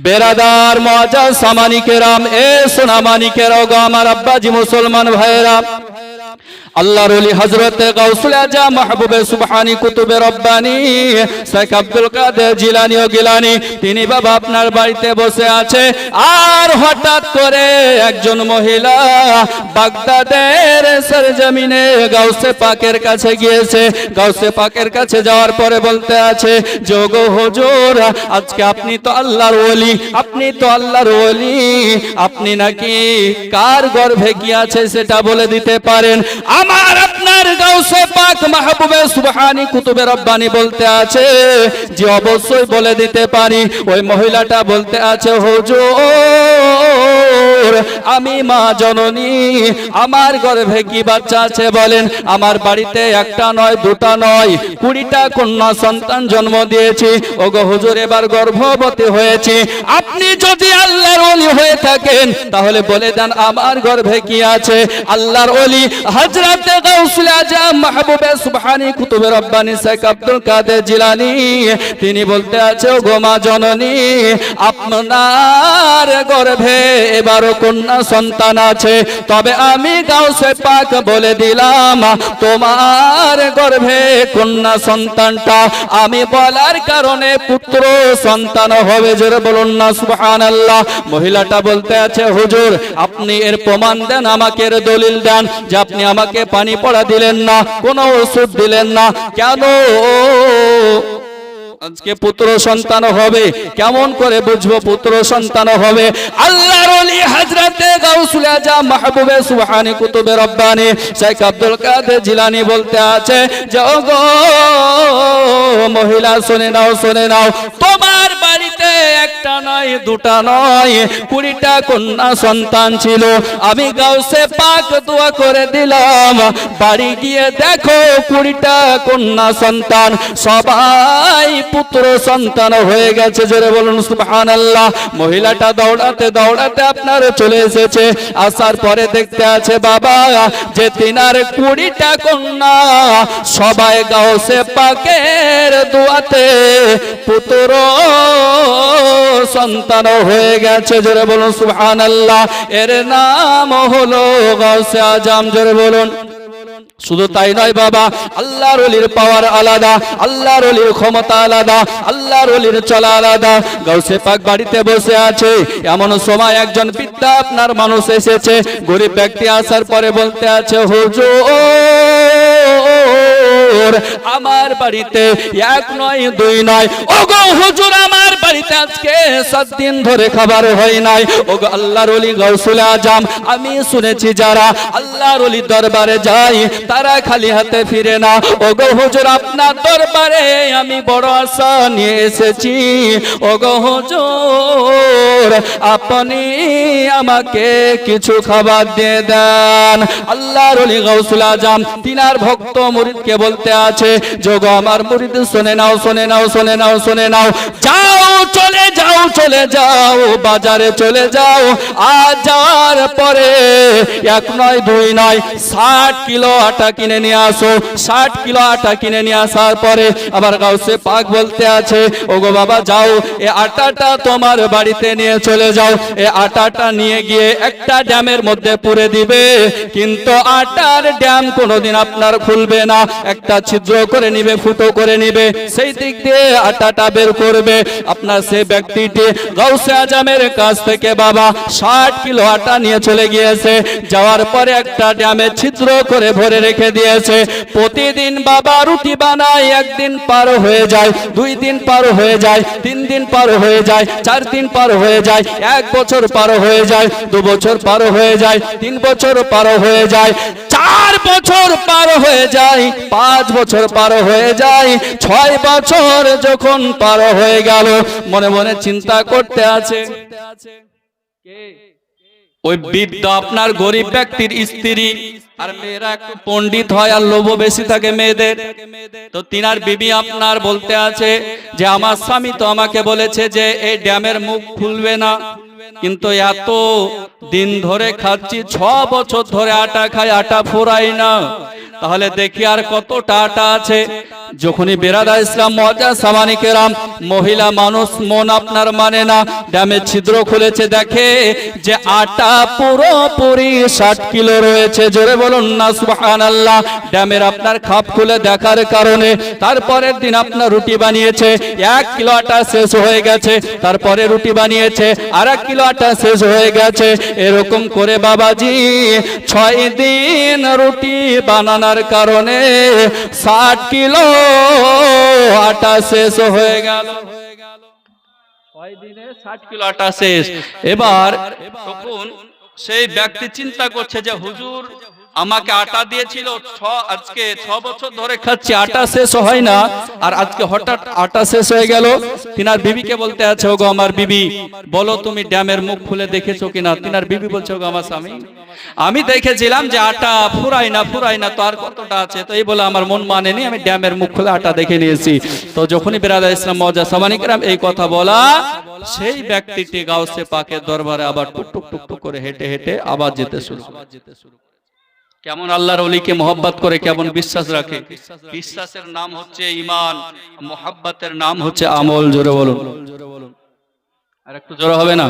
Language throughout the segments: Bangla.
বেরাদার মুআজ্জাজ সামানি কেরাম, এ সোনামানি কেরাও গো আমার আব্বাজি মুসলমান ভাইরা, আল্লাহর ওলি হযরত গাউসুল আজম মাহবুবে সুবহানী কুতুবে রব্বানী শেখ আব্দুল কাদের জিলানী ও গিলানী, তিনি বাবা আপনার বাড়িতে বসে আছে, আর হঠাৎ করে একজন মহিলা বাগদাদের সরজমিনে গাউসে পাকের কাছে গিয়েছে। গাউসে পাকের কাছে যাওয়ার পরে বলতে আছে, যোগো হুজুর, আজকে আপনি তো আল্লাহর ওলি, আপনি তো আল্লাহর ওলি, আপনি নাকি কার গর্ভে কি আছে সেটা বলে দিতে পারেন? আমার আপনার গাউসে পাক মাহবুবে সুবহানী কুতুবে রব্বানী বলতে আছে যে অবশ্যই বলে দিতে পারি। ওই মহিলাটা বলতে আছে, হুজুর আমি মা জননী, আমার গর্ভে কি বাচ্চা আছে বলেন? আমার বাড়িতে একটা নয়, দুটা নয়, 20টা কন্যা সন্তান জন্ম দিয়েছি। ওগো হুজুর, এবার গর্ভবতী হয়েছি। আপনি যদি আল্লাহর ওলি হয়ে থাকেন তাহলে বলে দেন আমার গর্ভে কি আছে। আল্লাহর ওলি হযরত গাউসুল আজম মাহবুবে সুবহানী কুতুবে রব্বানী শেখ আব্দুল কাদের জিলানী, তিনি বলতে আছে, ওগো মা জননী, আপনার গর্ভে এবারও কন্যা সন্তান আছে, তবে আমি গাউসে পাক বলে দিলাম তোমার গর্ভে কন্যা সন্তানটা আমি বলার কারণে পুত্র সন্তান হবে। জোরে বলুন না সুবহানাল্লাহ। মহিলাটা বলতে আছে, হুজুর আপনি এর প্রমাণ দেন, আমাকে এর দলিল দেন যে আপনি আমাকে পানি পড়া দিলেন না, কোনো ওষুধ দিলেন না, কেন আজকে পুত্র সন্তান হবে? কেমন করে বুঝবো পুত্র সন্তান হবে? আল্লাহর ওলি হযরত গাউসুল আজম মাহবুবে সুবহানী কুতুবে রব্বানী শেখ আব্দুল কাদের জিলানী বলতে আছে যে ওগো মহিলা, শুনে নাও, শুনে নাও, তোমার বাড়িতে একটা নয়, দুটা নয়, 20টা কন্যা সন্তান ছিল। আমি গাউসে পাক দোয়া করে দিলাম, বাড়ি গিয়ে দেখো 20টা কন্যা সন্তান সবাই পুত্র সন্তান হয়ে গেছে। জোরে বলুন সুবহানাল্লাহ। মহিলাটা দৌড়াতে দৌড়াতে আপনার চলে এসেছে। আসার পরে দেখতে আছে বাবা যে তিনার 20টা কন্যা সবাই গাউসে পাকের দোয়াতে পুত্র সন্তান হয়ে গেছে। জোরে বলুন সুবহানাল্লাহ। এর নাম হলো গাউসে আজম। জোরে বলুন। শুধু তাই নয় বাবা, আল্লাহর ওলির পাওয়ার আলাদা, আল্লাহর ওলির ক্ষমতা আলাদা, আল্লাহর ওলির চলা আলাদা। গাউসে পাক বাড়িতে বসে আছে, এমন সময় একজন বৃদ্ধা আপনার মানুষ এসেছে। গরিব ব্যক্তি আসার পরে বলতে আছে, হুজুর আমার বাড়িতে এক নয়, দুই নয়, ওগো হুজুর আমার বাড়িতে আজকে 7 দিন ধরে খাবার হয় নাই। ওগো আল্লাহর ওলি গাউসুল আজম, আমি শুনেছি যারা আল্লাহর ওলির দরবারে যায় তারা খালি হাতে ফিরে না। ওগো হুজুর আপনার দরবারে আমি বড় আশা নিয়ে এসেছি। ওগো হুজুর আপনি আমাকে কিছু খাবার দিয়ে দেন। আল্লাহর ওলি গাউসুল আজম তিনার ভক্ত মুরিদকে বলতে আছে, যোগো আমার মুরিদ শুনে নাও, শুনে নাও, শুনে নাও, শুনে নাও, যাও চলে যাও, চলে যাও বাজারে চলে যাও, আজ যাওয়ার পরে এক নয়, দুই নয়, 60 কিলো আটা কিনে নিয়ে আসো। 60 কিলো আটা কিনে নিয়ে আসার পরে আবার গাউসে পাক বলতে আছে, ওগো বাবা যাও এই আটাটা তোমার বাড়িতে নিয়ে চলে যাও। এই আটাটা নিয়ে গিয়ে একটা ড্যামের মধ্যে পুরে দিবে, কিন্তু আটার ড্যাম কোনোদিন আপনার খুলবে না, একটা ছিদ্র করে নিবে, ফুটো করে নিবে, সেই দিক দিয়ে আটাটা বের করবে। আপনার সেই ব্যক্তিটি গাউসে আজমের কাছ থেকে বাবা 60 কিলো আটা নিয়ে চলে গিয়েছে। যাওয়ার পরে একটা ড্যামে ছিদ্র করে ভরে রেখে দিয়েছে। প্রতিদিন বাবা রুটি বানায়, একদিন পার হয়ে যায়, 2 দিন পার হয়ে যায়, 3 দিন পার হয়ে যায়, 4 দিন পার হয়ে যায়, 1 বছর পার হয়ে যায়, 2 বছর পার হয়ে যায়, 3 বছর পার হয়ে যায়, 4 বছর পার হয়ে যায়, 5 বছর পার হয়ে যায়, 6 বছর যখন পার হয়ে গেল, মনে মনে চিন্তা করতে আছে ওই বৃদ্ধ আপনার গরিব ব্যক্তির স্ত্রী, আর মেয়েরা একটু পণ্ডিত হয় আর লোভ বেশি থাকে মেয়েদের, তো তিনার বিবি আপনার বলতে আছে যে আমার স্বামী তো আমাকে বলেছে যে এই ড্যামের মুখ খুলবে না, কিন্তু এত দিন ধরে খাচ্ছি, 6 বছর ধরে আটা খাই, আটা ফুরাই না, তাহলে দেখি আর কতটা আটা আছে। যখনই বেরাদা ইসলাম মজা সামানি কেরাম, মহিলা মানুষ মন আপনার মানে না, ড্যামের ছিদ্র খুলেছে, দেখে যে আটা পুরোপুরি 60 কিলো রয়েছে। জোরে বলুন না সুবহানাল্লাহ। ড্যামের আপনার খাপ খুলে দেখার কারণে তারপরের দিন আপনার রুটি বানিয়েছে, 1 কিলো আটা শেষ হয়ে গেছে। তারপরে রুটি বানিয়েছে, আর 1 কিলো আটা শেষ হয়ে গেছে। এরকম করে বাবাজি 6 দিন রুটি বানানোর কারণে 60 কিলো আটা শেষ হয়ে গেল। 6 দিনে 60 কিলো আটা শেষ। এবার তখন সেই ব্যক্তি চিন্তা করছে যে হুজুর আমাকে আটা দিয়েছিল, আজকে 6 বছর ধরে খাচ্ছি, আটা শেষ হয় না, আর আজকে হঠাৎ আটা শেষ হয়ে গেল। তিনার বিবিকে বলতে আছে, ওগো আমার বিবি, বলো তুমি ড্যামের মুখ খুলে দেখেছো কিনা? তিনার বিবি বলছে, ওগো আমার স্বামী, আমি দেখেছিলাম যে আটা ফুরাই না, তো আর কতটা আছে, তো এই বলে আমার মন মানেনি, আমি ড্যামের মুখ খুলে আটা দেখে নিয়েছি। তো যখনই বেরাদা ইসলাম মওজা সামানি কেরাম এই কথা বলা, সেই ব্যক্তিটি গাউসে পাকের দরবারে আবার টুক টুক টুক টুক করে হেঁটে হেঁটে আবার যেতে শুরু। কেমন আল্লাহর ওলিকে মহব্বত করে, কেমন বিশ্বাস রাখে। বিশ্বাসের নাম হচ্ছে ঈমান, মহব্বতের নাম হচ্ছে আমল। জোরে বলুন, আর একটু জোরে হবে না?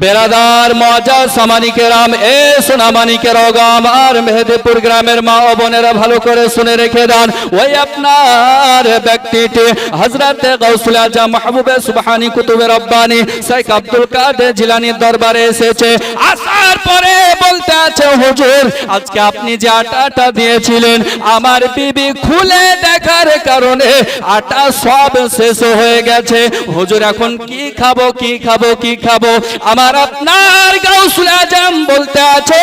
বেরাদার মজা সামানি কেরাম, এ সোনামানি কেরোগা আমার মেহেদিপুর গ্রামের মা ও বোনেরা ভালো করে শুনে রেখে দেন। ওই আপনার ব্যক্তিটি হযরতে গাউসুল আজম মাহবুবে সুবহানী কুতুবে রব্বানী শেখ আব্দুল কাদের জিলানীর দরবারে এসেছে। আসার পরে বলতে আছে, হুজুর আজকে আপনি যে আটাটা দিয়েছিলেন, আমার বিবি খুলে দেখার কারণে আটা সব শেষ হয়ে গেছে। হুজুর এখন কি খাবো, কি খাবো, কি খাবো? আমার আপনার গাউসুল আজম বলতে আছে,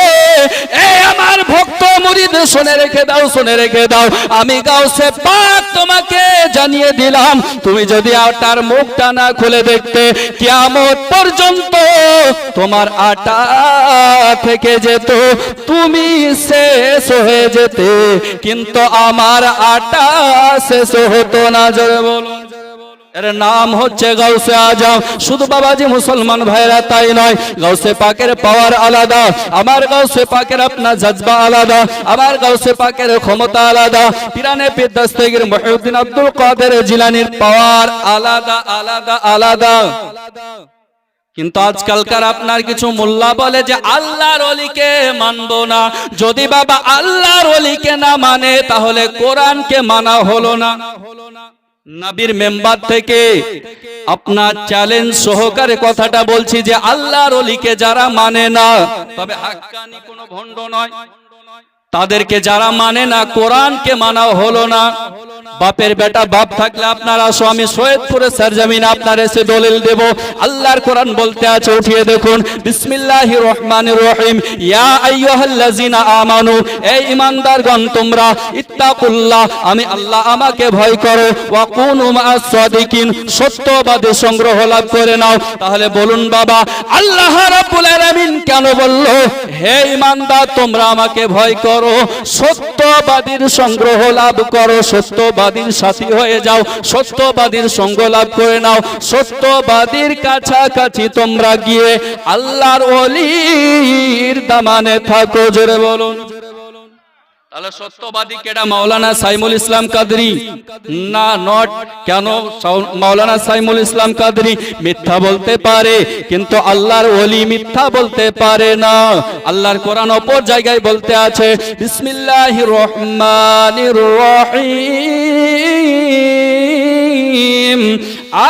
এই আমার ভক্ত মুরিদ শুনে রেখে দাও, শুনে রেখে দাও, আমি গাউসে পাক তোমাকে জানিয়ে দিলাম, তুমি যদি আটার মুখটা না খুলে দেখতে, কিয়ামত পর্যন্ত তোমার আটা থেকে যেত, তুমি শেষ হয়ে যেতে, কিন্তু আমার আটা শেষ হতো না। জোরে বলুন। এর নাম হচ্ছে গাউসে আজম। শুধু বাবাজি মুসলমান ভাইরা তাই নয়, গাউসে পাকের পাওয়ার আলাদা, আমার গাউসে পাকের আপনার জজবা আলাদা, আমার গাউসে পাকের ক্ষমতা আলাদা। পিরানে পীর দস্তগীর মুহিউদ্দিন আব্দুল কাদের জিলানীর পাওয়ার আলাদা আলাদা আলাদা। কিন্তু আজকালকার আপনার কিছু মোল্লা বলে যে আল্লাহর ওলিকে মানবো না। যদি বাবা আল্লাহর ওলিকে না মানে, তাহলে কোরআনকে মানা হলো না। নবীর মেম্বার থেকে আপনার চ্যালেঞ্জ সহকারে কথাটা বলছি যে আল্লাহর ওলিকে যারা মানে না, তবে হাক্কানি কোনো ভণ্ড নয়, তাদেরকে যারা মানে না, কোরআনকে মানা হলো না। বাপের বেটা বাপ থাকলে আপনার আসো, আমি সৈয়দপুরের সরজমিনে আপনার এসে দলিল দেব। আল্লাহর কোরআন বলতে আছে, উঠিয়ে দেখুন, বিসমিল্লাহির রহমানির রহিম, ইয়া আইয়ুহাল্লাযিনা আমানু, এই ঈমানদারগণ তোমরা, ইত্তাকুল্লাহ, আমি আল্লাহ আমাকে ভয় করো, ওয়া কুনু মা'আস সাদিকিন, সত্যবাদী সংগ্রহ লাভ করে নাও। তাহলে বলুন বাবা, আল্লাহ রাব্বুল আলামিন কেন বলল, হে ঈমানদার তোমরা আমাকে ভয় করো, সত্যবাদীর সংগ্রহ লাভ করো, সত্যবাদীর সাথী হয়ে যাও, সত্যবাদীর সঙ্গ লাভ করে নাও, সত্যবাদীর কাছাকাছি তোমরা গিয়ে আল্লাহর ওলির দামানে থাকো। জোরে বলুন। তাহলে সত্যবাদী কেডা? মাওলানা সাইমুল ইসলাম কাদরি না? নট। কেন? মাওলানা সাইমুল ইসলাম কাদরি মিথ্যা বলতে পারে, কিন্তু আল্লাহর ওলি মিথ্যা বলতে পারে না। আল্লাহর কোরআন অপর জায়গায় বলতে আছে, বিসমিল্লাহির রহমানির রহিম,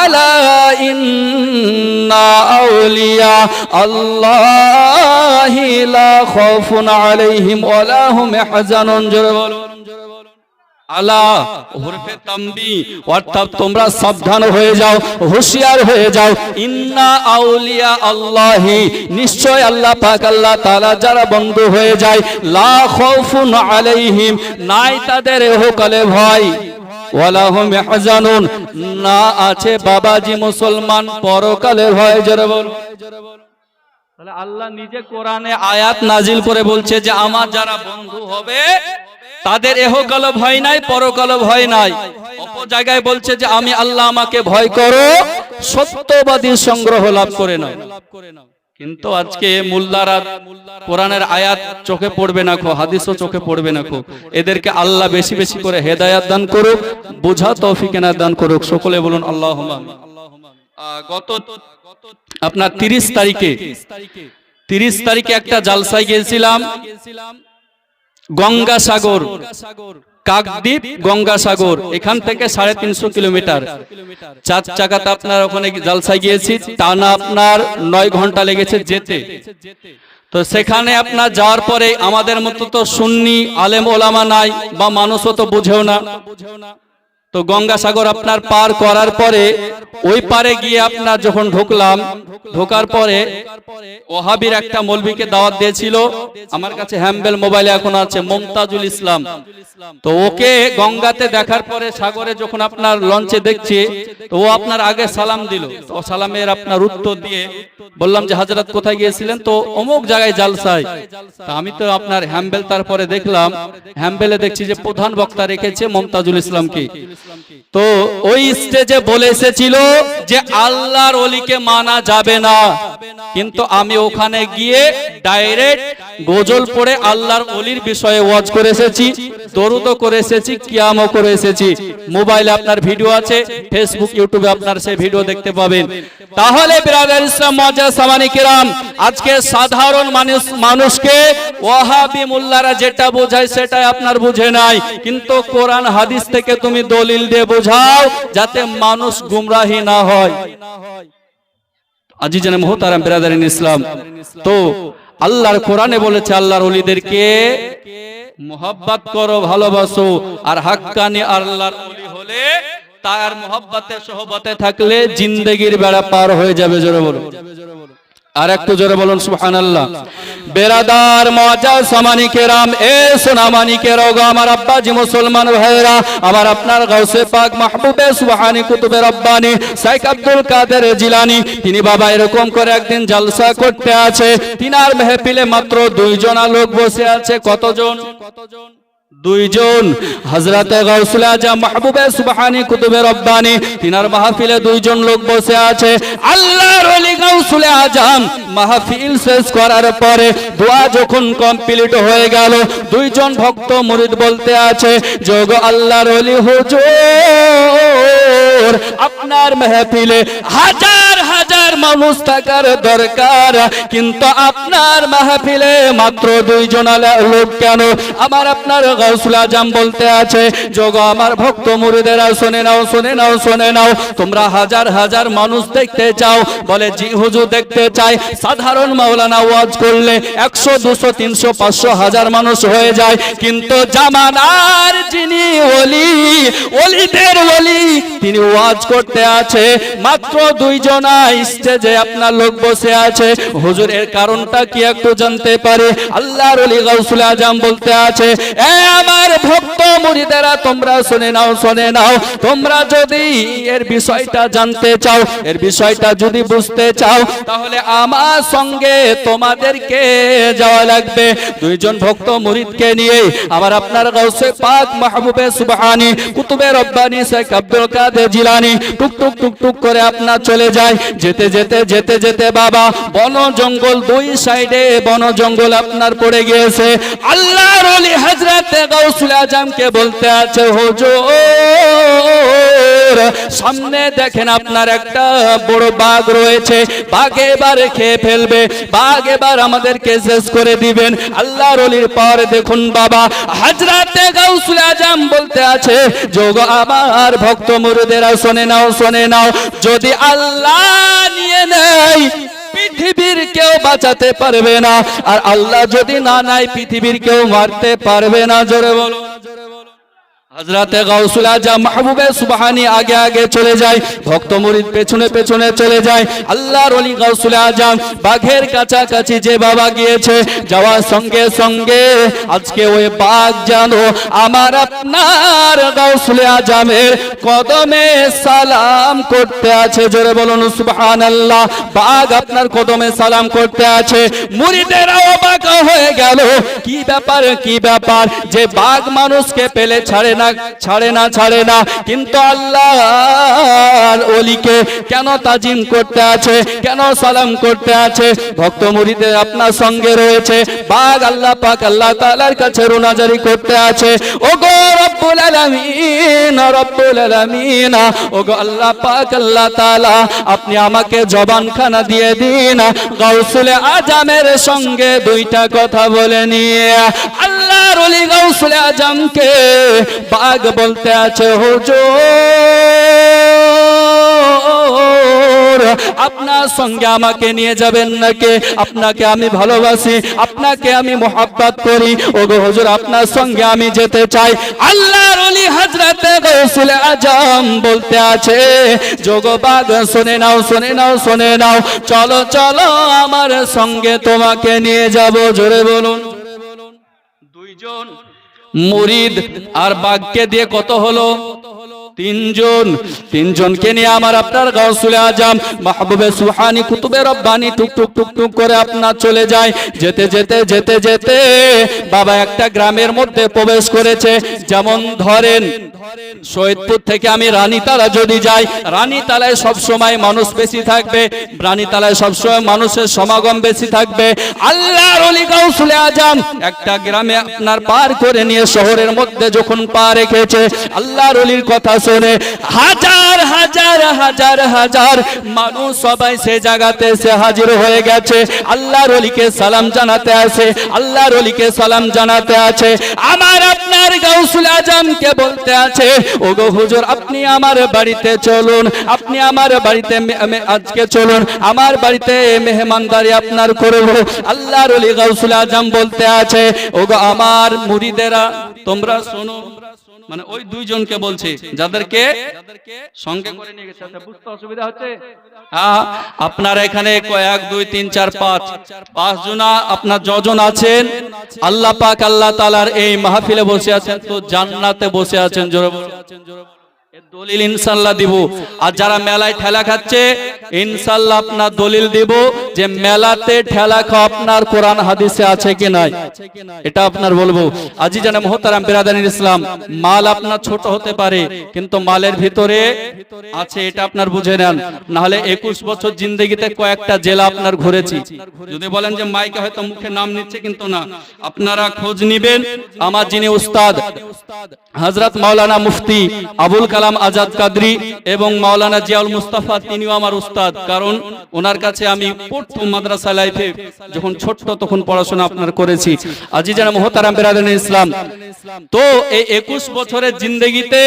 আলা ইন্না আউলিয়া আল্লাহি লা খাউফুন আলাইহিম ওয়া লা হুম ইয়াহজানুন। জোরে বলুন। আলা হরফে তামবি, অর্থাৎ তোমরা সাবধান হয়ে যাও, হুঁশিয়ার হয়ে যাও। ইন্না আউলিয়া আল্লাহি, নিশ্চয় আল্লাহ পাক আল্লাহ তাআলা যারা বন্ধু হয়ে যায়, লা খাউফুন আলাইহিম, নাই তাদের ইহকালে ভয়, ওয়ালা হুম ইয়াহজানুন, না আছে বাবাজি মুসলমান পরকালের ভয়। জোরে বলুন। তাহলে আল্লাহ নিজে কোরআনে আয়াত নাজিল করে বলছে যে আমার যারা বন্ধু হবে তাদের ইহকাল ভয় নাই, পরকাল ভয় নাই। অপর জায়গায় বলছে যে আমি আল্লাহ, আমাকে ভয় করো, সত্যবাদী সংগ্রহ লাভ করে নাও। কিন্তু আজকে মোল্লারা কোরআনের আয়াত চোখে পড়বে না খো, হাদিসও চোখে পড়বে না খো। এদেরকে আল্লাহ বেশি বেশি করে হেদায়াত দান করুক, বোঝা তৌফিক এনায়েত দান করুক। সকলে বলুন আল্লাহুম্মা আমিন। গত আপনার 30 তারিখে একটা জালসায় গিয়েছিলাম, গঙ্গাসাগর, কাকদ্বীপ গঙ্গাসাগর, এখান থেকে 350 কিলোমিটার। 4 চাকাতে আপনার ওখানে জালসায় গিয়েছি, টানা আপনার 9 ঘন্টা লেগেছে যেতে। তো সেখানে আপনার যাওয়ার পরে আমাদের মতো তো সুন্নি আলেম ওলামা নাই, বা মানুষও তো বুঝেও না। তো গঙ্গাসাগর আপনার পার করার পরে ওই পারে গিয়ে আপনার যখন ঢোকার পরে ওহাবির একটা মৌলবীকে দাওয়াত দিয়েছিল, আমার কাছে হ্যাম্বেল মোবাইলে এখন আছে, মুমতাজুল ইসলাম। তো ওকে গঙ্গাতে দেখার পরে সাগরে যখন আপনার লঞ্চে দেখছে, তো ও আপনার আগে সালাম দিল। তো সালামের আপনার উত্তর দিয়ে বললাম যে হযরত কোথায় গিয়েছিলেন? তো অমুক জায়গায় জালসায়। তো আমি তো আপনার হ্যাম্বেল তারপরে দেখলাম, হ্যাম্বেলে দেখছি যে প্রধান বক্তা রেখেছে মুমতাজুল ইসলামকে। তো ওই স্টেজে বলে এসেছিল যে আল্লাহর ওলিকে মানা যাবে না, কিন্তু আমি ওখানে গিয়ে ডাইরেক্ট গজল পড়ে আল্লাহর ওলির বিষয়ে ওয়াজ করে এসেছি, দরুদও করে এসেছি, কিয়ামও করে এসেছি। মোবাইলে আপনার ভিডিও আছে, ফেসবুক ইউটিউবে আপনার সেই ভিডিও দেখতে পাবেন। তাহলে বিরাদার ইসলাম মুআজ্জাজ সামানি কিরাম, আজকে সাধারণ মানুষকে ওয়াহাবি মোল্লারা যেটা বোঝায় সেটাই আপনার বুঝে নাই, কিন্তু কোরআন হাদিস থেকে তুমি দলিল দিয়ে বোঝাও যাতে মানুষ গুমরাহি না হয়। আজিজানে মুহতারাম বিরাদারিন ইসলাম, তো আল্লাহর কোরআনে বলেছে আল্লাহর ওলিদেরকে মুহাব্বত করো, ভালোবাসো, আর হাক্কানি আল্লাহর ওলি হলে তার মুহাব্বতে সোহবতে থাকলে জিন্দেগির বেড়া পার হয়ে যাবে। জোরে বলো, আর একটু জোরে বলুন সুবহানাল্লাহ। বেরাদার মুআজ্জাজ সামানি কেরাম, এ সোনামানি কেরাও গো আমার আব্বাজি মুসলমান ভাইরা, আমার আপনার গাউসে পাক মাহবুবে সুবহানি কুতুবে রব্বানি শাইখ আব্দুল কাদের জিলানী, তিনি বাবা এরকম করে একদিন জলসা করতে আছে, তিনার মেহফিলে মাত্র 2 জন লোক বসে আছে। কতজন? 2 জন। হযরতে গাউসুল আজম মাহবুবে সুবহানি কুতুবে রব্বানি, তিনার মাহফিলে 2 জন লোক বসে আছে। আল্লাহর ওলি গাউসুল আজম মাহফিল শেষ করার পরে দোয়া যখন কমপ্লিট হয়ে গেল, 2 জন ভক্ত মুরিদ বলতে আছে, যোগ আল্লাহর ওলি হুজুর, আপনার মাহফিলে হাজার হাজার মানুষ থাকার দরকার, কিন্তু আপনার মাহফিলে মাত্র 2 জন লোক কেন? আমার আপনার গাউসুল আজম বলতে আছে, যোগ আমার ভক্ত মুরিদেরা শুনে নাও, শুনে নাও, শুনে নাও, তোমরা হাজার হাজার মানুষ দেখতে চাও? বলে জি হুজুর দেখতে চাই। সাধারণ মাওলানা ওয়াজ করলে 100, 200, 300, 500, 1000 মানুষ হয়ে যায়, কিন্তু জামানার যিনি ওলি, ওলিদের ওলি, তিনি ওয়াজ করতে আছে মাত্র 2 জন স্টেজে আপনার লোক বসে আছে। হুজুর এর কারণটা কি একটু জানতে পারি? আল্লাহর ওলি গাউসুল আজম বলতে আছে, এ আমার ভক্ত মুরিদেরা তোমরা শুনে নাও, শুনে নাও, তোমরা যদি এর বিষয়টা জানতে চাও, এর বিষয়টা যদি বুঝতে চাও, তাহলে আমার সঙ্গে তোমাদেরকে যাওয়া লাগবে। 2 জন ভক্ত মুরিদকে নিয়ে আবার আপনার গাউসে পাক মাহবুবে সুবহানি কুতুবে রব্বানি শাইখ আব্দুল কাদের জিলানী টুক টুক টুক টুক করে আপনার চলে যায়। যেতে যেতে যেতে যেতে বাবা বন জঙ্গল, 2 সাইডে বন জঙ্গল আপনার পড়ে গিয়েছে। আল্লাহর ওলি হযরতে গাউসুল আজমকে বলতে আছে, হুজুর সামনে দেখেন আপনার একটা বড় বাঘ রয়েছে, বাঘ এবার খেয়ে ফেলবে, বাঘ এবার আমাদেরকে শেষ করে দিবেন। আল্লাহর ওলির পর দেখুন বাবা হযরতে গাউসুল আজম বলতে আছে, যোগ আমার ভক্ত মুরিদেরা শুনে নাও, শুনে নাও, যদি আল্লাহ নিয়ে নেয় পৃথিবীর কেউ বাঁচাতে পারবে না, আর আল্লাহ যদি না নেয় পৃথিবীর কেউ মারতে পারবে না। জোরে বলো। হযরতে গাউসুল আজম মাহবুবে সুবহানি আগে আগে চলে যায়, ভক্ত মুরিদ পেছনে পেছনে চলে যায়। আল্লাহর ওলি গাউসুল আজম বাঘের কাছাকাছি যে বাবা গিয়েছে, যাওয়ার সঙ্গে সঙ্গে আজকে ওই বাঘ জানো আমার আপনার গাউসুল আজমের কদমে সালাম করতে আছে। জোরে বলুন সুবহানাল্লাহ। বাঘ আপনার কদমে সালাম করতে আছে। মুরিদেরা অবাক হয়ে গেল, কি ব্যাপার, কি ব্যাপার যে বাঘ মানুষকে পেলে ছাড়ে না, ছাড়ে না কিন্তু আল্লাহর ওলিকে কেন তাজিম করতে আছে, কেন সালাম করতে আছে? ভক্ত মুরিদের আপনার সঙ্গে রয়েছে, বাগ আল্লাহ পাক আল্লাহ তাআলার কাছে রোনাজারি করতে আছে। ওগো রব্বুল আলামিন, ওগো আল্লাহ পাক আল্লাহ তাআলা, আপনি আমাকে জবানখানা দিয়ে দিন, গাউসুল আজমের সঙ্গে দুইটা কথা বলে নিয়ে। আল্লাহর ওলি গাউসুল আজমকে বাগ বলতে আছে, হুজুর আপনার সঙ্গে আমাকে নিয়ে যাবেন নাকি? আপনাকে আমি ভালোবাসি, আপনাকে আমি মোহাব্বত করি, ওগো হুজুর আপনার সঙ্গে আমি যেতে চাই। আল্লাহর ওলি হযরতে গাউসুল আজম বলতে আছে, যোগবাগ শুনে নাও, চলো চলো আমার সঙ্গে তোমাকে নিয়ে যাব। জোরে বলুন। দুইজন মুরিদ আর বাগকে দিয়ে কত হলো? তিনজনকে নিয়ে আমার আপনার গাউসুল আজম মাহবুবে সুবহানি কুতুবে রব্বানি টুক টুক টুক টুক করে আপনার চলে যায়। যেতে যেতে বাবা একটা গ্রামের মধ্যে প্রবেশ করেছে। যেমন ধরেন শহীদপুর থেকে আমি রানীতালা যদি যাই, রানীতালায় সবসময় মানুষ বেশি থাকবে, রানীতালায় সবসময় মানুষের সমাগম বেশি থাকবে। আল্লাহর ওলি গাউসুল আজম একটা গ্রামে আপনার পার করে নিয়ে শহরের মধ্যে যখন পা রেখেছে, আল্লাহর ওলির কথা শুনে হাজার হাজার মানুষ সবাই সে জায়গাতে এসে হাজির হয়ে গেছে। আল্লাহর ওলিকে সালাম জানাতে আছে, আল্লাহর ওলিকে সালাম জানাতে আছে। আমার আপনার গাউসুল আজমকে বলতে আছে, ওগো হুজুর আপনি আমার বাড়িতে চলুন, আপনি আমার বাড়িতে আজকে চলুন, আমার বাড়িতে মেহমানদারি আপনার করব। আল্লাহর ওলি গাউসুল আজম বলতে আছে, ওগো আমার মুরিদেরা তোমরা শোনো। মানে ওই দুইজনকে বলছে যাদেরকে সঙ্গে করে নিয়ে গেছে। বুঝতে অসুবিধা হচ্ছে? হ্যাঁ, আপনার এখানে 1 2 3 4 5 জনা আপনার যজন আছেন, আল্লাহ পাক আল্লাহ তাআলার এই মাহফিলে বসে আছেন, তো জান্নাতে বসে আছেন। জোরে দলিল ইনশাআল্লাহ দিব। আর যারা মেলায় ঠেলা খাচ্ছে, ইনশাআল্লাহ আপনার দলিল দিব যে মেলাতে ঠেলা খাওয়া আপনার কোরআন হাদিসে আছে কি নাই, এটা আপনার বলবো। আজিজানে মুহতারাম বিরাদারিন ইসলাম, মাল আপনার ছোট হতে পারে কিন্তু মালের ভিতরে আছে, এটা আপনার বুঝে নেন। না হলে 21 বছর জিন্দেগিতে কয়েকটা জেলা আপনার ঘুরেছি। যদি বলেন যে মাইকে হয়তো মুখে নাম নিচ্ছে, কিন্তু না, আপনারা খোঁজ নিবেন। আমার যিনি উস্তাদ হযরত মাওলানা মুফতি আবুল কালাম আজাদ কাদরি এবং মাওলানা জিয়াউল মুস্তাফা, তিনিও আমার উস্তাদ। কারণ ওনার কাছে আমি প্রথম মাদ্রাসা লাইফে যখন ছোট্ট তখন পড়াশোনা আপনার করেছি। আজিজানা মুহতারাম বিরাদারিন ইসলাম, তো এই 21 বছরের জিন্দেগিতে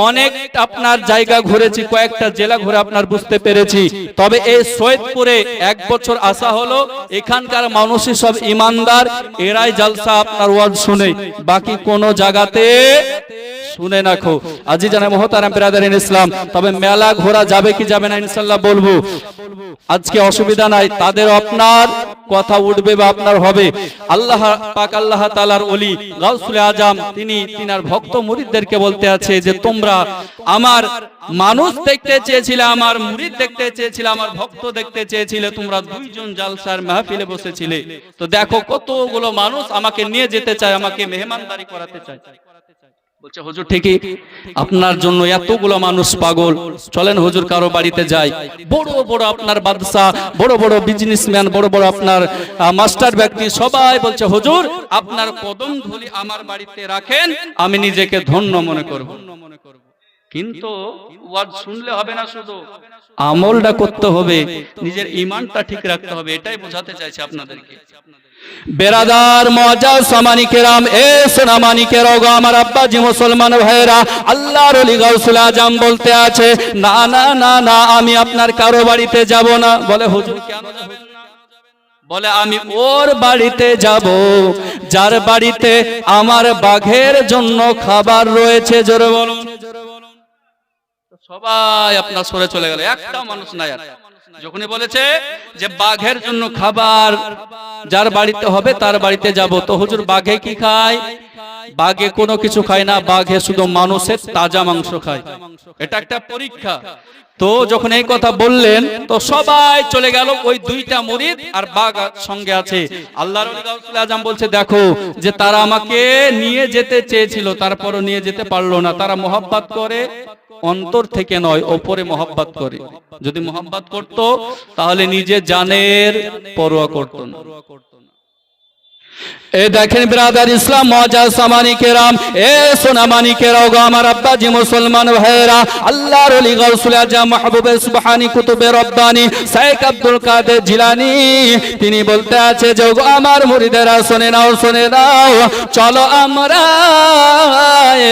অনেক আপনার জায়গা ঘুরেছি, কয়েকটা জেলা ঘুরে আপনার বুঝতে পেরেছি। তবে এই সৈয়দপুরে 1 বছর আসা হলো, এখানকার মানুষই সব ইমানদার, এরাই জালসা আপনার ওয়াজ শুনে, বাকি কোন জায়গাতে শুনে না খো। আজিজানা মুহতারাম বিরাদারিন ইসলাম, তবে মেলা ঘোরা যাবে কি যাবে না ইনশাআল্লাহ বলবো। আজকে অসুবিধা নাই, তাদের আপনার কথা উঠবে বা আপনার হবে। আল্লাহ পাক আল্লাহ তাআলার ওলি গাউসুল আজম তিনি তিনার ভক্ত মুরিদদেরকে বলতে আছে যে তোমরা আমার মানুষ দেখতে চেয়েছিলে, আমার মুরিদ দেখতে চেয়েছিলে, আমার ভক্ত দেখতে চেয়েছিলে, তোমরা দুইজন জালসার মাহফিলে বসেছিলে, তো দেখো কতগুলো মানুষ আমাকে নিয়ে যেতে চায়, আমাকে মেহমানদারি করাতে চায়। বলছে হুজুর ঠিকই, আপনার জন্য এতগুলো মানুষ পাগল, চলেন হুজুর কারো বাড়িতে যাই। বড় বড় আপনার বাদশা, বড় বড় বিজনেসম্যান, বড় বড় আপনার মাস্টার ব্যক্তি সবাই বলছে হুজুর আপনার কদম ধুলি আমার বাড়িতে রাখেন, আমি নিজেকে ধন্য মনে করব। কিন্তু ওয়াজ শুনলে হবে না, শুধু আমলটা করতে হবে, নিজের ঈমানটা ঠিক রাখতে হবে, এটাই বোঝাতে চাইছে আপনাদেরকে। বেরাদার মজা সামানি কেরাম, এ সোনা মানিকেরা, আমার আব্বাজি মুসলমান ভাইরা, আল্লাহর ওলি গাউসুল আজম বলতে আছে না না না না, আমি আপনার কারো বাড়িতে যাব না। বলে হুজুর কেন যাবেন না? বলে আমি ওর বাড়িতে যাব যার বাড়িতে আমার বাঘের জন্য খাবার রয়েছে। জোরে বলুন। সবাই আপনার সরে চলে গেল, একটা মানুষ নাই। আর যখনই বলেছে যে বাঘের জন্য খাবার যার বাড়িতে হবে তার বাড়িতে যাব, তো হুজুর বাঘে কি খায়? বাঘে কোনো কিছু খায় না, বাঘে শুধু মানুষের তাজা মাংস খায়। এটা একটা পরীক্ষা। তো যখন এই কথা বললেন তো সবাই চলে গেল, ওই দুইটা মুরিদ আর বাঘ সঙ্গে আছে। আল্লাহর ওলি গাউসুল আজম বলছে দেখো যে তারা আমাকে নিয়ে যেতে চেয়েছিল, তারপরও নিয়ে যেতে পারলো না। তারা মোহাব্বত করে অন্তর থেকে নয়, ওপরে মোহাব্বত করে। যদি মোহাব্বত করত তাহলে নিজের জানের পরোয়া করত না। এ দেখেন ব্রাদার ইসলাম মজাজ সামানি কেরাম, এ সোনামানি কেরাও গো আমার আব্বাজি মুসলমান ভাইরা, আল্লাহর ওলি গাউসুল আজম মাহবুবে সুবহানি কুতুবে রব্বানি শেখ আব্দুল কাদের জিলানী তিনি বলতে আছে যে গো আমার মুরিদেরা শুনে নাও, শুনে নাও, চলো আমরা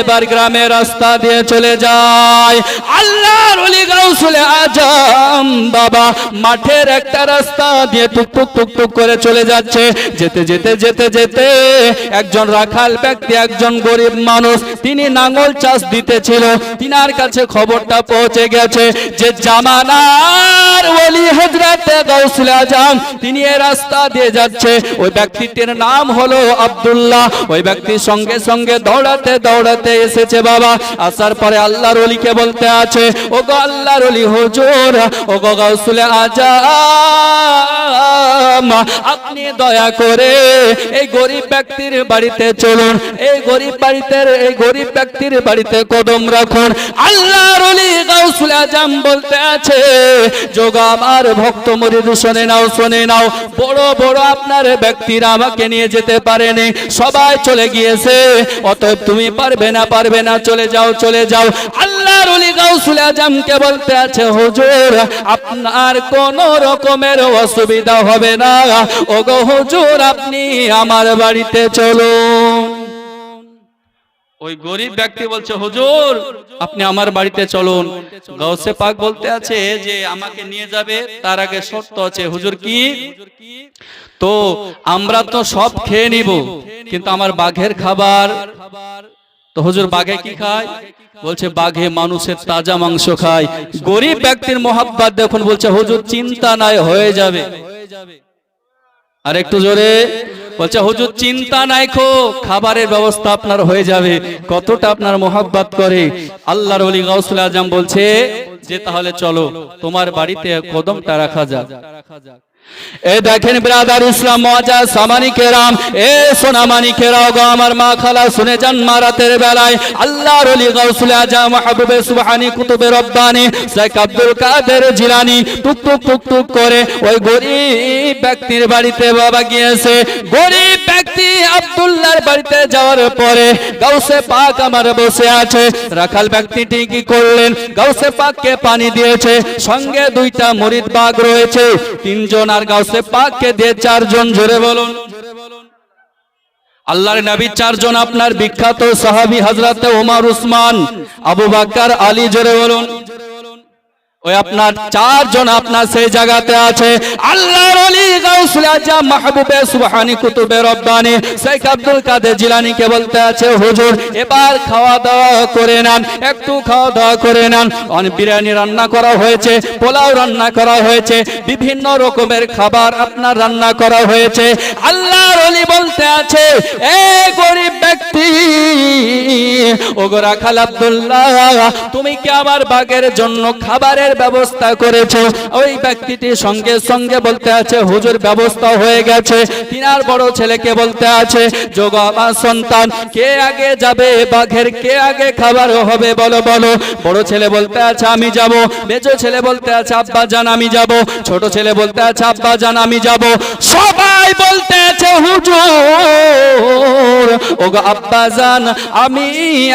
এবার গ্রামের রাস্তা দিয়ে চলে যাই। আল্লাহর ওলি গাউসুল আজম বাবা মাঠের একটা রাস্তা দিয়ে টুকটুক টুকটুক করে চলে যাচ্ছে। যেতে যেতে যেতে যেতে একজন রাখাল ব্যক্তি, একজন গরিব মানুষ, তিনি নাঙ্গল চাষ দিতেছিল। তিনার কাছে খবরটা পৌঁছে গেছে যে জামানার ওলি হযরত গাউসুল আজম তিনি এই রাস্তা দিয়ে যাচ্ছে। ওই ব্যক্তিটির নাম হলো আব্দুল্লাহ। ওই ব্যক্তির সঙ্গে সঙ্গে দৌড়াতে দৌড়াতে এসেছে বাবা। আসার পরে আল্লাহর ওলিকে বলতে আছে ও গো আল্লাহর ওলি হুজুর, ও গো গাউসুল আজম, আপনি দয়া করে এই গরিব ব্যক্তির বাড়িতে চলুন, এই গরিব ব্যক্তির বাড়িতে কদম রাখুন। আল্লাহর ওলি গাউসুল আজম বলতে আছে যোগ আমার ভক্ত মুরিদ শুনে নাও, শুনে নাও, বড় বড় আপনার ব্যক্তিরা আমাকে নিয়ে যেতে পারেনি, সবাই চলে গিয়েছে, অতএব তুমি পারবে না, পারবে না, চলে যাও, চলে যাও। আল্লাহর ওলি গাউসুল আজমকে বলতে আছে হুজুর আপনার কোন রকমের অসুবিধা হবে না, ও গো হুজুর আপনি আমার বাড়িতে চলুন। ওই গরিব ব্যক্তি বলছে হুজুর আপনি আমার বাড়িতে চলুন। গাউসে পাক বলতে আছে যে আমাকে নিয়ে যাবে, তার আগে শর্ত আছে। হুজুর কি? তো আমরা তো সব খেয়ে নিব, কিন্তু আমার বাঘের খাবার। তো হুজুর বাঘে কি খায়? বলছে বাঘে মানুষের তাজা মাংস খায়। গরিব ব্যক্তির মোহাব্বত দেখুন, বলছে হুজুর চিন্তা নাই, হয়ে যাবে। আর একটু জোরে বলছে হুজুর চিন্তা নাই, খাবারের ব্যবস্থা আপনার হয়ে যাবে। কতটা আপনার মোহাব্বত করে। আল্লাহর ওলি গাউসুল আজম বলছে যে তাহলে চলো তোমার বাড়িতে কদমটা রাখা যাক। এ দেখেন ব্রাদার ইসলাম মজা সামানি কেরাম, এ সোনামানি কেরাও গো আমার মা খালা শুনে যান। মারাতের বেলায় আল্লাহর ওলি গাউসুল আজম মাহবুবে সুবহানি কুতুবে রব্বানি শেখ আব্দুল কাদের জিলানী টুকটুক টুকটুক করে ওই গরিব ব্যক্তির বাড়িতে বাবা গিয়েছে। গরিব ব্যক্তি আব্দুল্লাহর বাড়িতে যাওয়ার পরে গাউসে পাক আমার বসে আছে। রাখাল ব্যক্তিটি কি করলেন? গাউসে পাককে পানি দিয়েছে, সঙ্গে দুইটা মুরিদ বাঘ রয়েছে, তিনজন, আর গাউসে পাককে দিয়ে চারজন। জোরে বলুন আল্লাহর নবী চারজন আপনার বিখ্যাত সাহাবী হযরত ওমর, উসমান, আবু বকর, আলী। জোরে বলুন ওই আপনার চারজন আপনার সেই জায়গাতে আছে। আল্লাহর ওলি গাউসুল আজম মাহবুবে সুবহানি কুতুবে রব্বানি শেখ আব্দুল কাদের জিলানীকে বলতে আছে হুজুর এবার খাওয়া দাওয়া করে নেন, একটু খাওয়া দাওয়া করে নেন। অনেক বিরিয়ানি রান্না করা হয়েছে, পোলাও রান্না করা হয়েছে, বিভিন্ন রকমের খাবার আপনার রান্না করা হয়েছে। আল্লাহর ওলি বলতে আছে এই গরিব ব্যক্তি, ও গো রাখাল আব্দুল্লাহ, তুমি কি আমার বাঘের জন্য খাবারের ব্যবস্থা করেছো? ওই ব্যক্তিটি সঙ্গে সঙ্গে বলতে আছে হুজুর ব্যবস্থা হয়ে গেছে। তিনার বড় ছেলেকে বলতে আছে যোগ আমার সন্তান, কে আগে যাবে বাঘের, কে আগে খাবার হবে বলো বলো। বড় ছেলে বলতে আছে আমি যাব, মেজো ছেলে বলতে আছে আব্বা জান আমি যাব, ছোট ছেলে বলতে আছে আব্বা জান আমি যাব। সবাই বলতে আছে হুজুর ও গো আব্বা জান আমি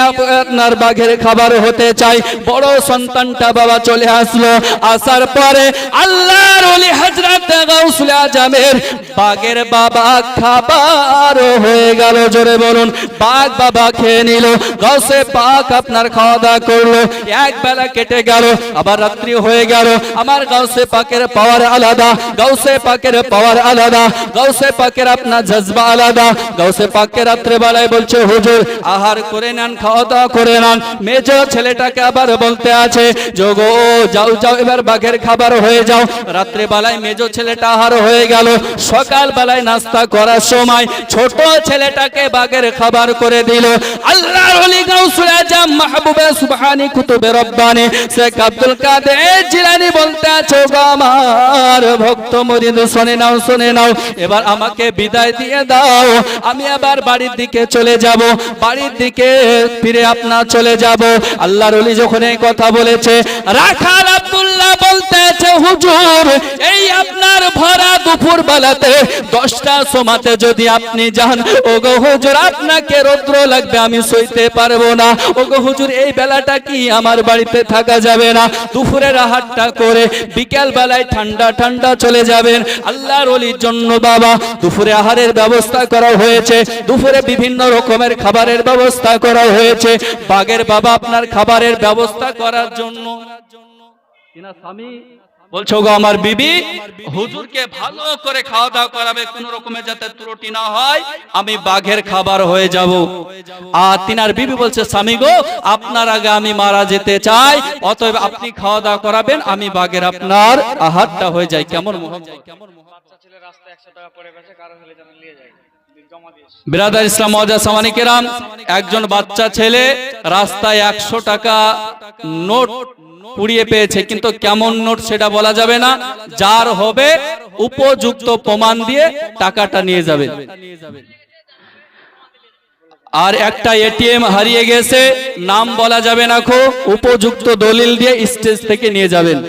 আপনার বাঘের খাবার হতে চাই। বড় সন্তানটা বাবা চলে আসলো। আসার পরে আল্লাহর ওলি হযরত গাউসুল আজমের বাঘের বাবা খাবার হয়ে গেল। জোরে বলুন বাঘ বাবা খেয়ে নিল। গাউসে পাক আপনার খাওয়া দাওয়া করলো। এক বেলা কেটে গেল, আবার রাত্রি হয়ে গেল। আমার গাউসে পাকের পাওয়ার আলাদা, গাউসে পাকের পাওয়ার আলাদা, গাউসে পাকের আপনার জজবা আলাদা। গাউসে পাকের রাত্রে বেলায় বলছে হুজুর আহার করে নেন, খাওয়া দাওয়া করে নেন। মেজো ছেলেটাকে আবার বলতে আছে যোগো যাও যাও এবার বাঘের খাবার হয়ে যাও। রাত্রে বেলায় মেজো ছেলেটা আহার হয়ে গেল। সকাল বেলায় নাস্তা করার সময় ছোট ছেলেটাকে বাগের খাবার করে দিল। আল্লাহর ওলি গাউসুল আজম মাহবুবে সুবহানি কুতুবে রব্বানি শেখ আব্দুল কাদের জিলানী বলতে আছে, আমার ভক্ত মুরিদ শুনে নাও, শুনে নাও, এবার আমাকে বিদায় দিয়ে দাও, আমি আবার বাড়ির দিকে চলে যাব, বাড়ির দিকে ফিরে আপনার চলে যাব। আল্লাহর ওলি যখন এই কথা বলেছে, রাখাল আব্দুল্লাহ বলতে আছে, হুজুর এই আপনার ভরা দুপুর বেলাতে 10টার সময়তে যদি আপনি যান, ওগো হুজুর আপনাকে রৌদ্র লাগবে, আমি সইতে পারবো না। ওগো হুজুর এই বেলাটা কি আমার বাড়িতে থাকা যাবে না, দুপুরের আহারটা করে বিকেল বেলায় ঠান্ডা ঠান্ডা চলে যাবেন। আল্লাহর ওলির জন্য বাবা দুপুরে আহারের ব্যবস্থা করা হয়েছে, দুপুরে বিভিন্ন রকমের খাবারের ব্যবস্থা করা হয়েছে। বাগের বাবা আপনার খাবারের ব্যবস্থা করার জন্য স্বামী বলছো, গো আমার বিবি হুজুরকে ভালো করে খাওয়া দাওয়া করাবে, কোন রকমের যাতে ত্রুটি না হয়, আমি বাঘের খাবার হয়ে যাব। আর তিনার বিবি বলছে, স্বামী গো আপনার আগে আমি মারা যেতে চাই, অতএব আপনি খাওয়া দাওয়া করাবেন, আমি বাঘের আপনার আহারটা হয়ে যায়। কেমন বিরাদার ইসলাম মওয়াজ্জাজ সামানি কেরাম, একজন বাচ্চা ছেলে রাস্তায় 100 টাকা নোট কুড়িয়ে পেয়েছে, কিন্তু কেমন নোট সেটা বলা যাবে না, যার হবে উপযুক্ত প্রমাণ দিয়ে টাকাটা নিয়ে যাবে। আর একটা এটিএম হারিয়ে গেছে, নাম বলা যাবে না, খো উপযুক্ত দলিল দিয়ে স্টেজ থেকে নিয়ে যাবেন।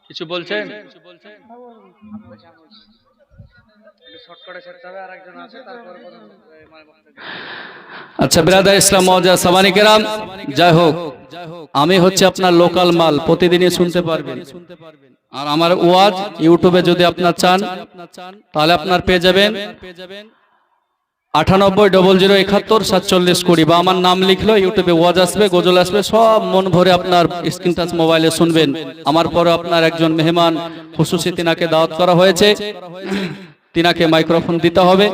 কিছু বলছেন? আচ্ছা বিরাদার ইসলাম মওয়াজ্জাজ সামানি কেরাম, যাই হোক আমি হচ্ছে আপনার লোকাল মাল, প্রতিদিনই শুনতে পারবেন। আর আমার ওয়াজ ইউটিউবে যদি আপনার চান তাহলে আপনার পেয়ে যাবেন 9800714720, বা আমার নাম লিখলো ইউটিউবে ওয়াজ আসবে, গজল আসবে, সব মন ভরে আপনার স্ক্রিন টাচ মোবাইলে শুনবেন। আমার পরে আপনার একজন মেহমান খুশুসি তিনাকে দাওয়াত করা হয়েছে, তিনাকে মাইক্রোফোন দিতে হবে।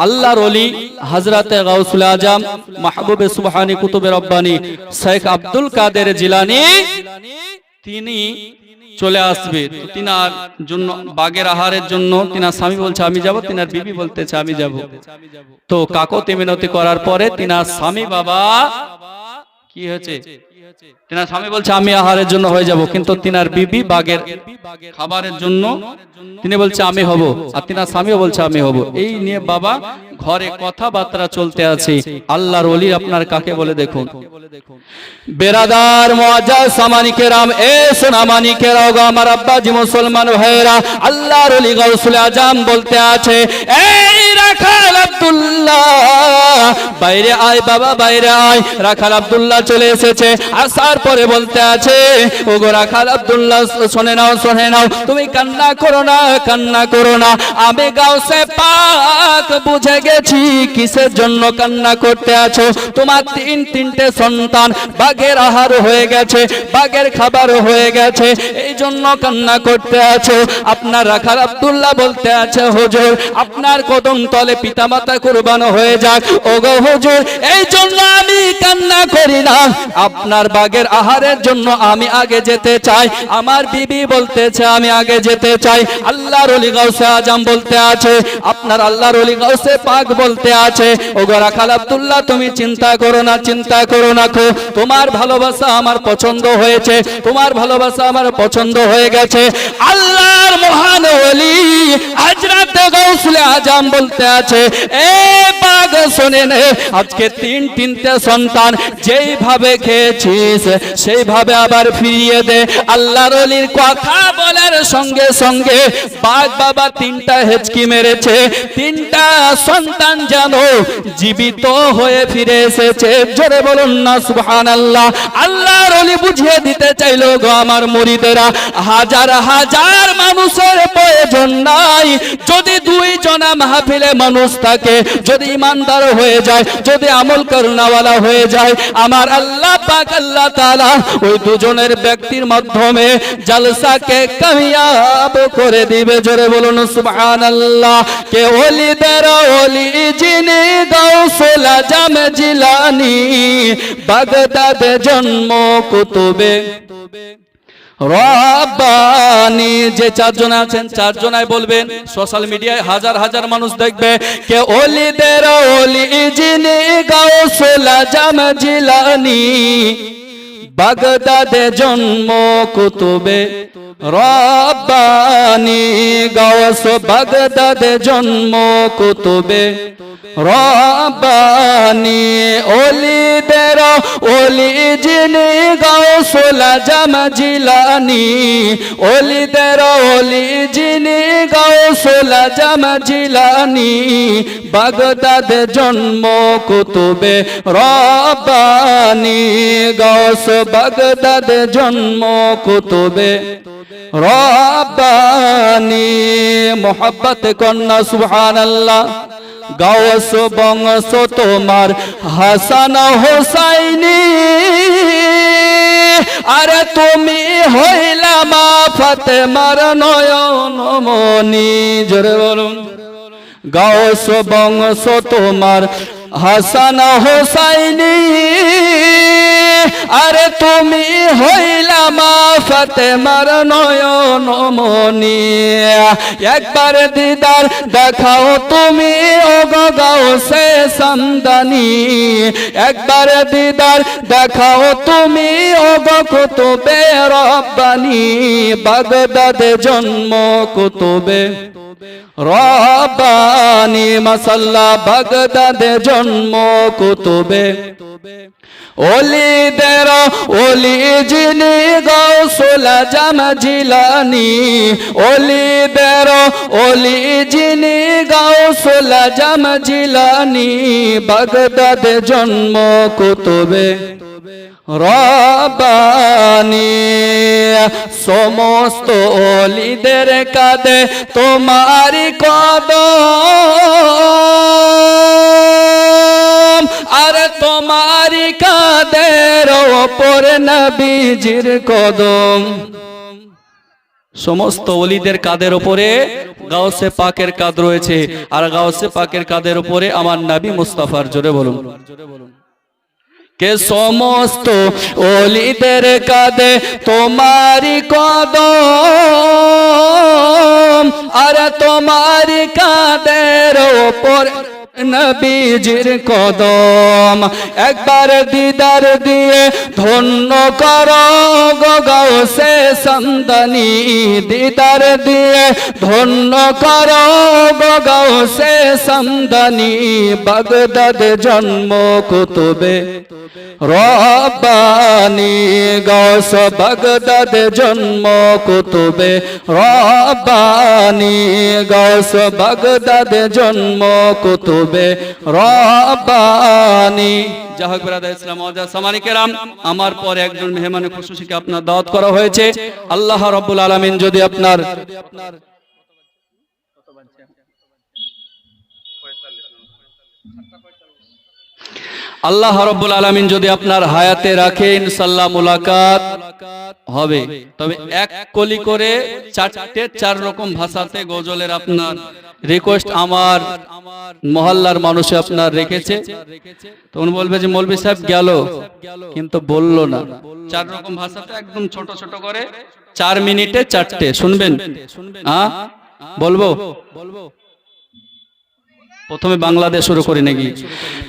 আল্লাহর ওলি হযরতে গাউসুল আজম মাহবুবে সুবহানি কুতুবে রব্বানি শেখ আব্দুল কাদের জিলানী তিনি চলে আসবে। তো তিনার জন্য বাগের আহারের জন্য তিনার স্বামী বলছে আমি যাব, তিনার বিবি বলতেছে আমি যাব। তো কাকতি মিনতি করার পরে তিনার স্বামী বাবা কি হয়েছে, তিনার স্বামী বলছে আমি আহারের জন্য হয়ে যাব, কিন্তু তিনার বিবি বাগের খাবারের জন্য তিনি বলছে আমি হব, আর তিনার স্বামীও বলছে আমি হব। এই নিয়ে বাবা ঘরে কথাবার্তা চলতে আছে। আল্লাহর ওলি আপনার কাকে বলে দেখুন। বেরাদার মুআজ্জাজ সামানি কেরাম, এ সোনামানি কেরাও গো আমার আব্বাজি মুসলমান ভাইরা, আল্লাহর ওলি গাউসুল আজম বলতে আছে, এই রাখাল আব্দুল্লাহ বাইরে আয় বাবা, বাইরে আয়। রাখাল আব্দুল্লাহ চলে এসেছে, আসার পরে বলতে আছে, ও গো রাখাল আব্দুল্লাহ শুনে নাও, শুনে নাও, তুমি কান্না করো না, কান্না করো না, আমি গাউসে পাক বুঝে গেছি কিসের জন্য কান্না করতে আছো। তোমার তিনটে সন্তান বাগের আহার হয়ে গেছে, বাগের খাবার হয়ে গেছে, এই জন্য কান্না করতে আছো। আপনার রাখাল আব্দুল্লাহ বলতে আছে, হুজুর আপনার কদম তলে পিতামাতা কুরবান হয়ে যাক, ওগো হুজুর এই জন্য আমি কান্না করি না, আপনার বাগের আহারের জন্য আমি আগে যেতে চাই। আমার বিবি বলতেছে আমি আগে যেতে চাই। আল্লাহর ওলি গাউসে আজম বলতে আছে, আপনার আল্লাহর ওলি গাউসে পাক বলতে আছে, ওগো রাখাল আব্দুল্লাহ তুমি চিন্তা করো না, চিন্তা করো না, তোমার ভালোবাসা আমার পছন্দ হয়েছে, তোমার ভালোবাসা আমার পছন্দ হয়ে গেছে। আল্লাহর মহান ওলি হযরত গাউসুল আজম বলতে আছে, এ পাক শুনে নে, আজকে তিনটে সন্তান যেইভাবে খেয়েছিস সেইভাবে আবার ফিরিয়ে দে। আল্লাহর ওলির কথা বলার সঙ্গে সঙ্গে বাঘ বাবা 3টা হেঁচকি মেরেছে, 3টা সন্তান যেন জীবিত হয়ে ফিরে এসেছে। জোরে বলুন না সুবহানাল্লাহ। আল্লাহর ওলি বুঝিয়ে দিতে চাইলো, গো আমার মুরিদেরা, হাজার হাজার মানুষের প্রয়োজন নাই, যদি 2 আলোচনা মাহফিলে মানুষ থাকে, যদি ইমানদার হয়ে যায়, যদি আমল করনেওয়ালা হয়ে যায়, আমার আল্লাহ পাক আল্লাহ তাআলা ওই দুজনের ব্যক্তির মাধ্যমে জলসাকে কামিয়াব করে দিবে। জোরে বলুন সুবহানাল্লাহ। কে ওলিদের ওলি যিনি গাউসুল আজম জিলানী, বাগদাদে জন্ম কুতুবে রব্বানি। যে চারজন আছেন চারজনায় বলবেন, সোশ্যাল মিডিয়ায় হাজার হাজার মানুষ দেখবে। কে ওলিদের ওলি যিনি গাউসুল আজম জিলানী, বাগদাদে জন্ম কুতুবে রব্বানি। গাউস বাগদাদে জন্ম কুতুবে রব্বানি। ওলিদের ওলি যিনি গাউসুল আজম জিলানী, ওলিদের ওলি যিনি গাউসুল আজম জিলানী, বাগদাদে জন্ম কুতুবে রব্বানি। গাউস বাগদাদে জন্ম কুতুবে রব্বানি। মোহাব্বত কন্যা সুবহানাল্লাহ। গাউস বংশ তোমার হাসান হোসাইনি, আরে তুমি হইলা মা ফাতেমার নয়ন মনি। জোরে বলুন। গাউস বংশ তোমার হাসান হোসাইনি, আরে তুমি হইলা মা ফাতেমার নয়ন মনি। একবার দিদার দেখাও তুমি ওগো গাউসে সামদানি, একবার দিদার দেখাও তুমি ওগো কুতুবে রব্বানি। বাগদাদে জন্ম কুতুবে রব্বানি। মাসাল্লা বাগদাদে জন্ম কুতুবে ওলিদের ওলি যিনি গাউসুল আজম জিলানী, ওলিদের ওলি যিনি গাউসুল আজম জিলানী, বাগদাদে জন্ম কুতুবে রব্বানি। সমস্ত ওলিদের কাঁধে তোমারি কদম, আর তোমারি কাঁধের ওপর নবীজির কদম। সমস্ত ওলিদের কাঁধের উপরে গাউসে পাকের কাঁধ রয়েছে, আর গাউসে পাকের কাঁধের উপরে আমার নবী মুস্তাফার। জোরে বলুন। কে সমস্ত ওলিদের কাঁধে তোমারি কদম, আর তোমারি কাঁধের ওপর নবীজির কদম। একবার দিদার দিয়ে ধন্য করো গো গাউসে সামদানি, দিদার দিয়ে ধন্য করো গো গাউসে সামদানি। বাগদাদে জন্ম কুতুবে রব্বানি। গাউস বাগদাদে জন্ম কুতুবে রব্বানি। গাউস বাগদাদে জন্ম কুতুবে রব্বানি। যাহক বিরাদার ইসলাম ওয়া সামানি কেরাম, আমার পরে একজন মেহমানে খুশুসিকে আপনার দাওয়াত করা হয়েছে। আল্লাহ রাব্বুল আলামিন যদি আপনার আল্লাহ রাব্বুল আলামিন যদি আপনার হায়াতে রাখে, ইনশাআল্লাহ মুলাকাত হবে। তবে এক কলি করে চার রকম ভাষাতে গজলের আপনার রিকোয়েস্ট আমার মহল্লার মানুষে আপনার রেখেছে। তখন বলবে যে মৌলভী সাহেব গেল, কিন্তু বললো না। 4 রকম ভাষাতে একদম ছোট ছোট করে 4 মিনিটে 4টে শুনবেন। বলবো প্রথমে বাংলাদেশ শুরু করি নাকি?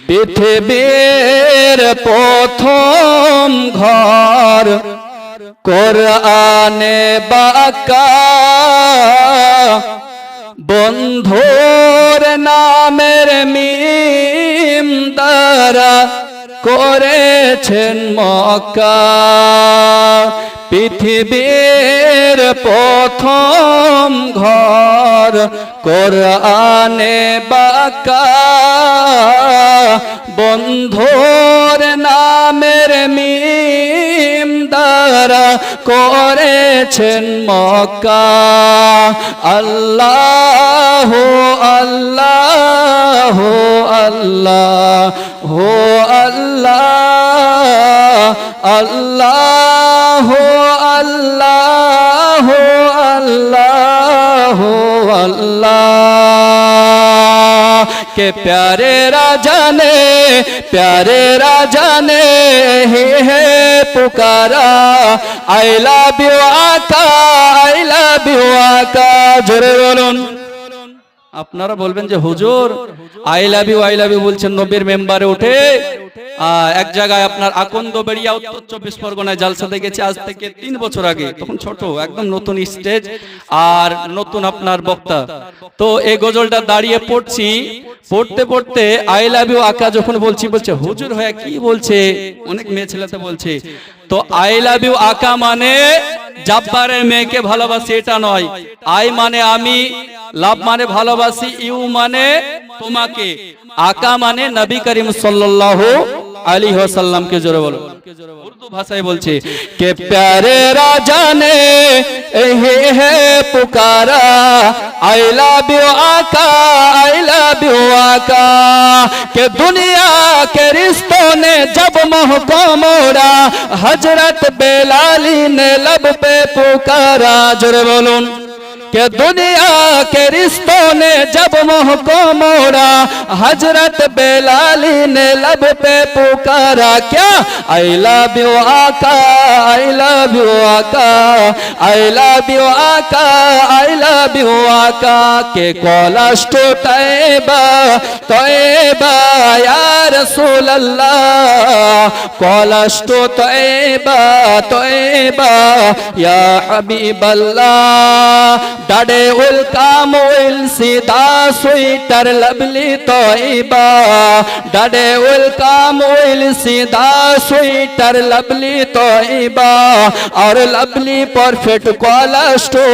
পৃথিবীর প্রথম ঘর কোরআনে বাঁকা, বন্ধুর নামের মিম দ্বারা করেছেন মক্কা পৃথিবীর প্রথম ঘর কোরআনে বাঁকা বন্ধুর নামের মিম দ্বারা করেছেন মক্কা আল্লাহ আল্লাহ আল্লাহ হো আল্লাহ আল্লাহ আল্লাহ আল্লাহ আল্লাহ के प्यारे राजा ने है पुकारा आई लव यू आका জোরে বলুন আপনারা বলবেন যে হুজুর আই লাভ ইউ বলছেন নবীর মেম্বারে উঠে এক জায়গায় আপনার আকন্দবেড়িয়া উত্তর 24 পরগনায় জালসাতে গেছে আজ থেকে 3 বছর আগে তখন ছোট একদম নতুন স্টেজ আর নতুন আপনার বক্তা তো এই গজলটা দাঁড়িয়ে পড়তে পড়তে আই লাভ ইউ আকা যখন বলছে হুজুর হয়ে কি বলছে অনেক মেয়ে ছেলেতে বলছে তো আই লাভ ইউ আকা মানে জাব্বারের মেয়েকে ভালোবাসি এটা নয় আই মানে আমি লাভ মানে ভালোবাসি ইউ মানে তোমাকে আকা মানে নবী করিম সাল্লাল্লাহু अलैहि वसल्लम के जोरे बोलो उर्दू भाषा बोलছে के प्यारे राजा ने है पुकारा आई लव यू आका के दुनिया के रिश्तों ने जब मोह को मोड़ा हजरत बेलाली ने लब पे पुकारा जोरे बोलूं के दुनिया के रिश्तों ने जब मोह को मोड़ा हजरत बेलाली ने लब पे पुकारा क्या आई लव यू आका आई लव यू आका आई लव यू आका आई लव यू आका के कलश तो तैबा या रसूल अल्लाह कलश तो तैबा या हबीब अल्लाह डाडे उल काम उल सीधा स्वीटर लवली तोइबा डाडे उल काम उल सीधा स्वीटर लवली तोइबा और लवली परफेक्ट कोलस्टो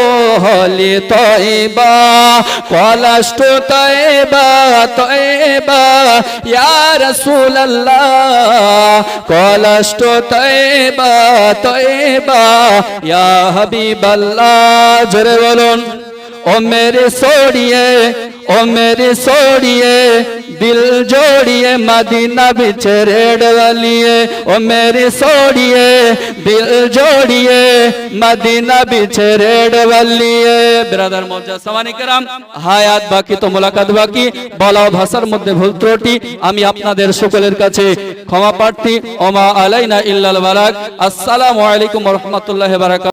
होली तोइबा कोलस्टो तोइबा या रसूल अल्लाह कोलस्टो तोइबा या हबीब अल्लाह जरे बोलो ओ मेरे सोड़िए दिल जोड़िए मदीना बिच रेड वालिए ओ मेरे सोड़िए दिल जोड़िए मदीना बिच रेड वालिए ब्रादर मौजा सवानी कराम हायात बाकी तो मुलाकात बाकी বলা ভাষার মধ্যে ভুল ত্রুটি আমি আপনাদের সকলের কাছে ক্ষমা প্রার্থী ওমা আলাইনা ইল্লাল বালাগ আসসালামু আলাইকুম ওয়া রাহমাতুল্লাহি ওয়া বারাকাতুহু